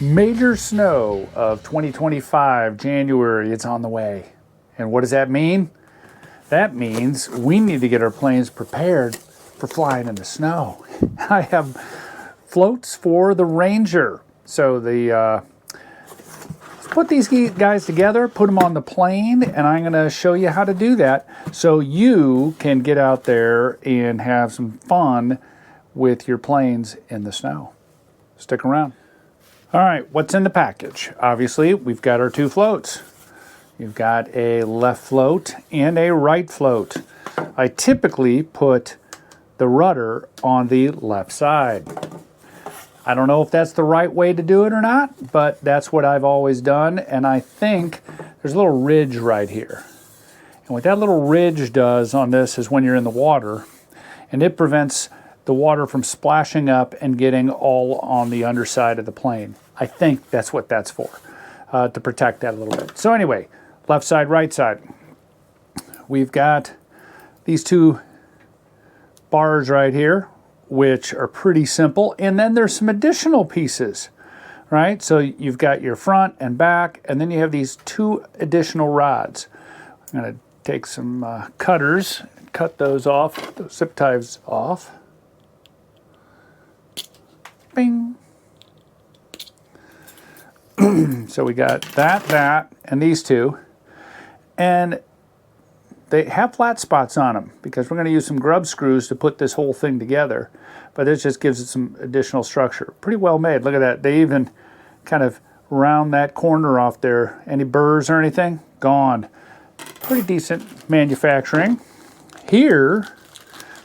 Major snow of 2025, January, it's on the way. And what does that mean? That means we need to get our planes prepared for flying in the snow. I have floats for the Ranger. So let's put these guys together, put them on the plane, and I'm going to show you how to do that so you can get out there and have some fun with your planes in the snow. Stick around. All right, what's in the package? Obviously, we've got our two floats. You've got a left float and a right float. I typically put the rudder on the left side. I don't know if that's the right way to do it or not, but that's what I've always done, and I think there's a little ridge right here. And what that little ridge does on this is when you're in the water, and it prevents the water from splashing up and getting all on the underside of the plane. I think that's what that's for, to protect that a little bit. So anyway, left side, right side. We've got these two bars right here, which are pretty simple. And then there's some additional pieces, right? So you've got your front and back, and then you have these two additional rods. I'm gonna take some cutters, cut those off, those zip ties off. Bing. So we got that, and these two. And they have flat spots on them because we're going to use some grub screws to put this whole thing together. But this just gives it some additional structure. Pretty well made. Look at that. They even kind of round that corner off there. Any burrs or anything? Gone. Pretty decent manufacturing. Here,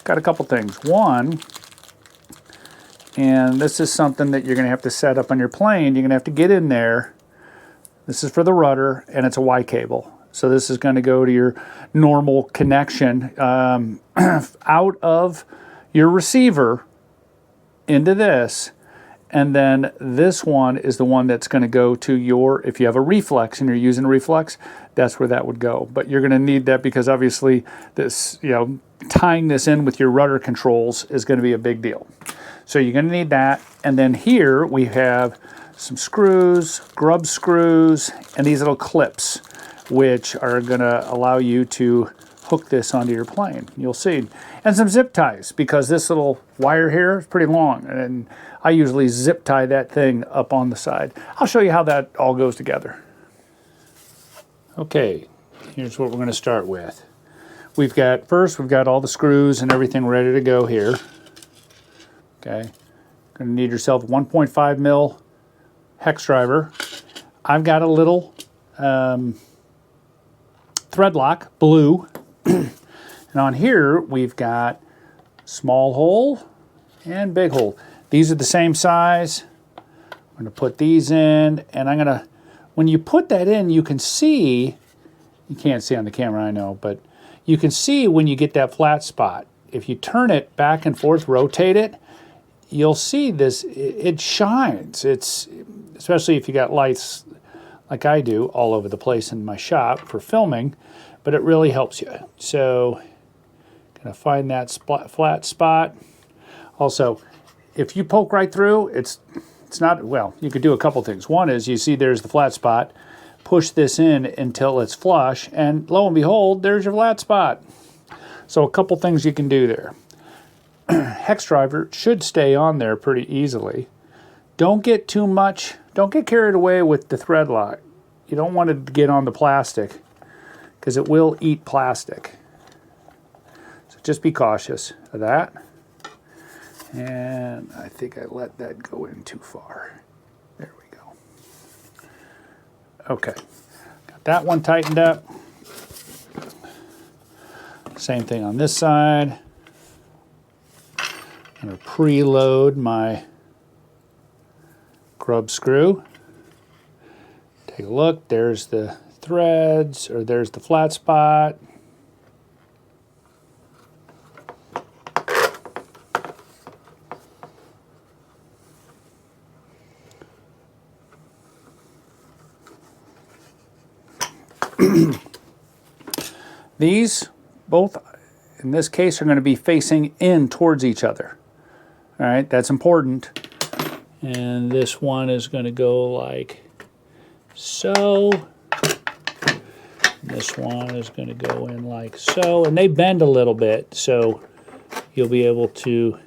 got a couple things. One, and this is something that you're going to have to set up on your plane. You're going to have to get in there. This is for the rudder, and it's a Y cable. So this is going to go to your normal connection out of your receiver into this. And then this one is the one that's going to go to your, if you have a reflex and you're using a reflex, that's where that would go. But you're going to need that because obviously this, tying this in with your rudder controls is going to be a big deal. So you're going to need that. And then here we have some screws, grub screws, and these little clips, which are going to allow you to hook this onto your plane. You'll see. And some zip ties, because this little wire here is pretty long, and I usually zip tie that thing up on the side. I'll show you how that all goes together. Okay, here's what we're going to start with. First we've got all the screws and everything ready to go here. Okay, going to need yourself a 1.5 mil hex driver. I've got a little thread lock, blue. And on here, we've got small hole and big hole. These are the same size. I'm going to put these in, and when you put that in, you can see, you can't see on the camera, I know, but you can see when you get that flat spot. If you turn it back and forth, rotate it, you'll see this, it shines. It's, especially if you got lights like I do all over the place in my shop for filming, but it really helps you. So, gonna find that flat spot. Also, if you poke right through, it's not, well, you could do a couple things. One is you see there's the flat spot, push this in until it's flush, and lo and behold, there's your flat spot. So a couple things you can do there. Hex driver should stay on there pretty easily. Don't get carried away with the thread lock. You don't want it to get on the plastic because it will eat plastic. So just be cautious of that. And I think I let that go in too far. There we go. Okay, got that one tightened up. Same thing on this side. I'm going to preload my grub screw. Take a look, there's the threads, or there's the flat spot. These both, in this case, are going to be facing in towards each other. All right, that's important. And this one is going to go like so. This one is going to go in like so. And they bend a little bit, so you'll be able to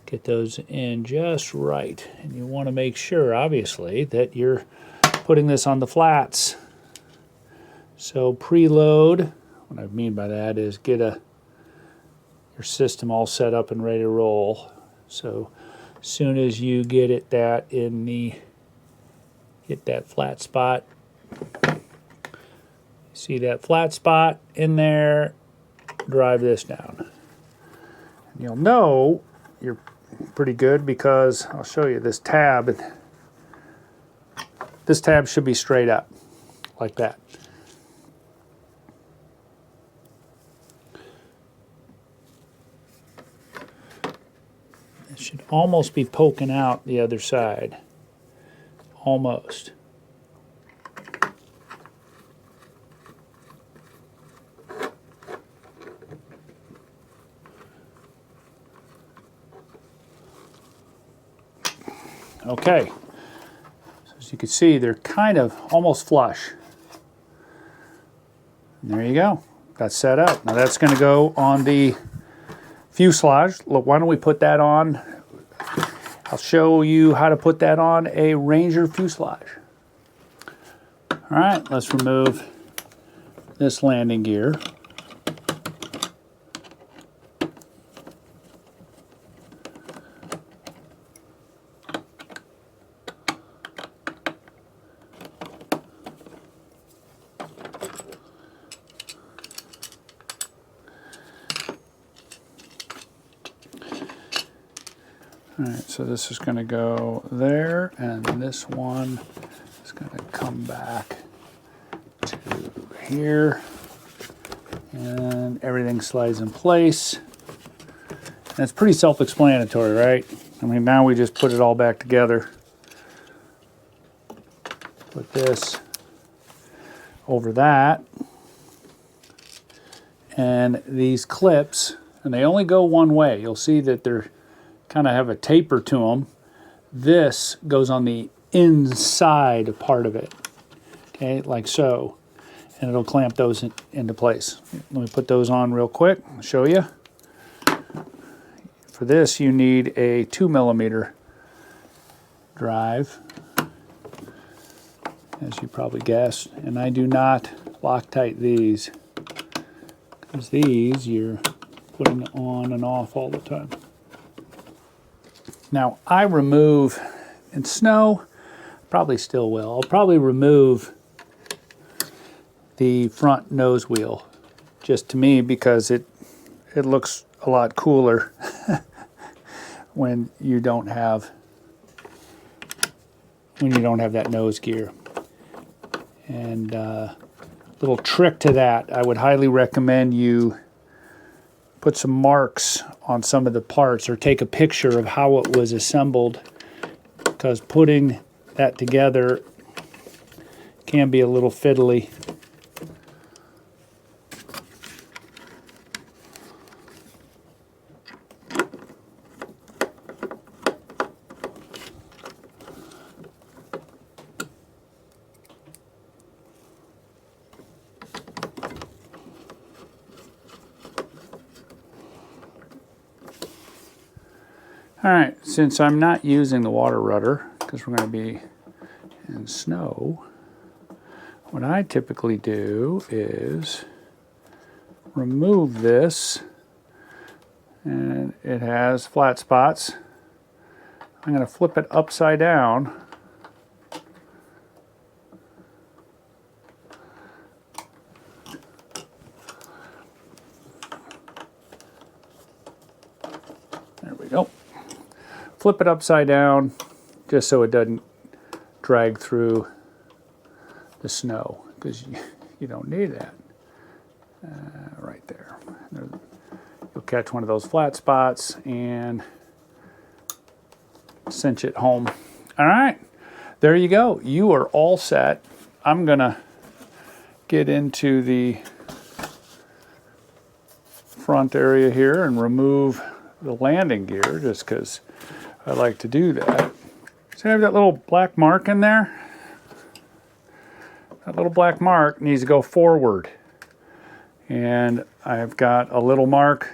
get those in just right. And you want to make sure, obviously, that you're putting this on the flats. So preload, what I mean by that is get your system all set up and ready to roll. So as soon as you get it hit that flat spot, see that flat spot in there, drive this down. And you'll know you're pretty good because I'll show you this tab. This tab should be straight up like that. It should almost be poking out the other side. Almost. Okay, so as you can see, they're kind of almost flush. And there you go, that's set up. Now that's going to go on the fuselage. Look, why don't we put that on? I'll show you how to put that on a Ranger fuselage. All right, let's remove this landing gear. All right, so this is going to go there, and this one is going to come back to here, and everything slides in place. And it's pretty self-explanatory, right? I mean, now we just put it all back together. Put this over that, and these clips, and they only go one way. You'll see that they're kind of have a taper to them. This goes on the inside part of it, okay, like so, and it'll clamp those into place. Let me put those on real quick. I'll show you. For this, you need a 2mm drive, as you probably guessed, and I do not Loctite these, because these you're putting on and off all the time. Now, I remove, in snow, probably still will, I'll probably remove the front nose wheel, just to me, because it looks a lot cooler when you don't have that nose gear. And little trick to that, I would highly recommend you put some marks on some of the parts or take a picture of how it was assembled, because putting that together can be a little fiddly. All right, since I'm not using the water rudder, because we're going to be in snow, what I typically do is remove this, and it has flat spots. I'm going to flip it upside down. There we go. Flip it upside down just so it doesn't drag through the snow, because you don't need that. Right there. You'll catch one of those flat spots and cinch it home. All right, there you go. You are all set. I'm gonna get into the front area here and remove the landing gear, just because I like to do that. So I have that little black mark in there. That little black mark needs to go forward. And I've got a little mark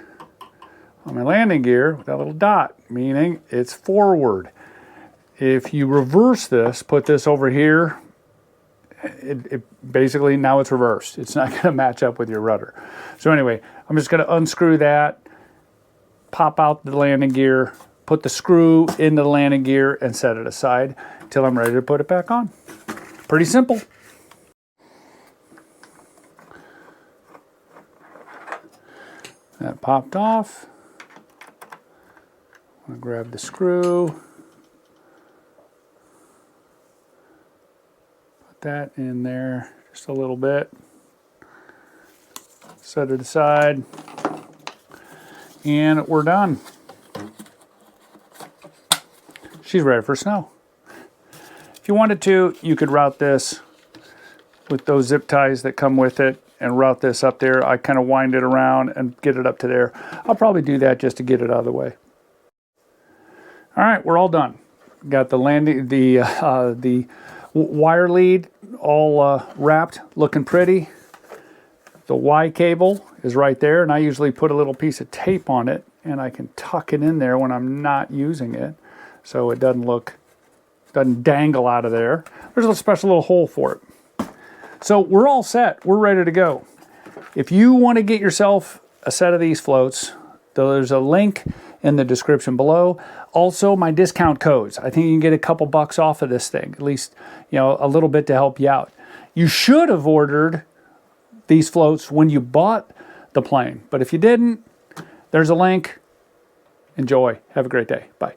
on my landing gear with that little dot, meaning it's forward. If you reverse this, put this over here, it basically now it's reversed. It's not going to match up with your rudder. So anyway, I'm just going to unscrew that, pop out the landing gear, put the screw into the landing gear, and set it aside until I'm ready to put it back on. Pretty simple. That popped off. I'm going to grab the screw. Put that in there just a little bit. Set it aside. And we're done. She's ready for snow. If you wanted to, you could route this with those zip ties that come with it and route this up there. I kind of wind it around and get it up to there. I'll probably do that just to get it out of the way. All right, we're all done. Got the landing, the wire lead all wrapped, looking pretty. The Y cable is right there, and I usually put a little piece of tape on it, and I can tuck it in there when I'm not using it, so it doesn't dangle out of there. There's a special little hole for it. So we're all set. We're ready to go. If you want to get yourself a set of these floats, there's a link in the description below. Also, my discount codes. I think you can get a couple bucks off of this thing, at least, you know, a little bit to help you out. You should have ordered these floats when you bought the plane, but if you didn't, there's a link. Enjoy. Have a great day. Bye.